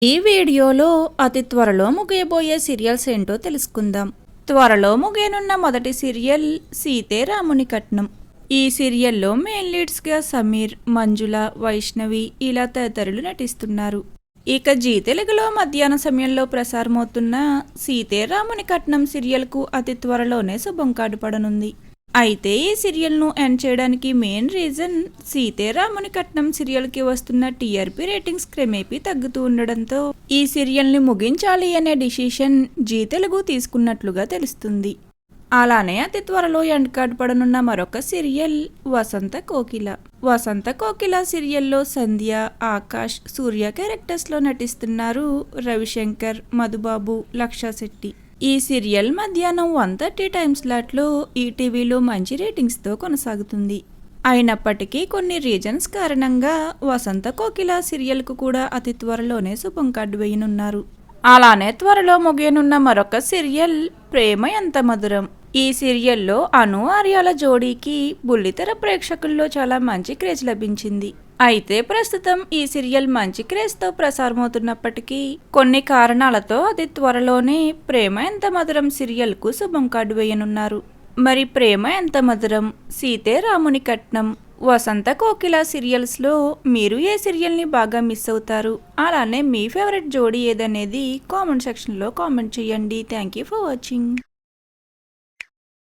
ఈ వీడియోలో అతి త్వరలో ముగియబోయే సీరియల్స్ ఏంటో తెలుసుకుందాం. త్వరలో ముగియనున్న మొదటి సీరియల్ సీతే రాముని కట్నం. ఈ సీరియల్లో మెయిన్ లీడ్స్గా సమీర్, మంజుల, వైష్ణవి ఇలా తదితరులు నటిస్తున్నారు. ఇక జీ తెలుగులో మధ్యాహ్న సమయంలో ప్రసారమవుతున్న సీతే రాముని కట్నం సీరియల్కు అతి త్వరలోనే శుభం కార్డు పడనుంది. అయితే ఈ సీరియల్ను ఎండ్ చేయడానికి మెయిన్ రీజన్ సీతే రాముని కట్నం సీరియల్కి వస్తున్న టీఆర్పీ రేటింగ్స్ క్రమేపీ తగ్గుతూ ఉండడంతో ఈ సీరియల్ని ముగించాలి అనే డిసిషన్ జీ తెలుగు తీసుకున్నట్లుగా తెలుస్తుంది. అలానే అతి త్వరలో ఎండ్ కార్డ్ పడనున్న మరొక సీరియల్ వసంత కోకిల. వసంత కోకిల సీరియల్లో సంధ్య, ఆకాష్, సూర్య క్యారెక్టర్స్లో నటిస్తున్నారు రవిశంకర్, మధుబాబు, లక్షా శెట్టి. ఈ సీరియల్ మధ్యాహ్నం 1:30 టైమ్ స్లాట్లో ఈటీవీలో మంచి రేటింగ్స్తో కొనసాగుతుంది. అయినప్పటికీ కొన్ని రీజన్స్ కారణంగా వసంత కోకిల సీరియల్కు కూడా అతి త్వరలోనే శుభం కార్డు వేయనున్నారు. అలానే త్వరలో ముగియనున్న మరొక సీరియల్ ప్రేమ ఎంత మధురం. ఈ సీరియల్లో అను, ఆర్యాల జోడీకి బుల్లితెర ప్రేక్షకుల్లో చాలా మంచి క్రేజ్ లభించింది. అయితే ప్రస్తుతం ఈ సీరియల్ మంచి క్రేజ్తో ప్రసారమవుతున్నప్పటికీ కొన్ని కారణాలతో అతి త్వరలోనే ప్రేమ ఎంత మధురం సీరియల్కు శుభం కార్డు వేయనున్నారు. మరి ప్రేమ ఎంత మధురం, సీతే రాముని కట్నం, వసంత కోకిల సీరియల్స్లో మీరు ఏ సీరియల్ని బాగా మిస్ అవుతారు, అలానే మీ ఫేవరెట్ జోడీ ఏదనేది కామెంట్ సెక్షన్లో కామెంట్ చేయండి. Thank you for watching.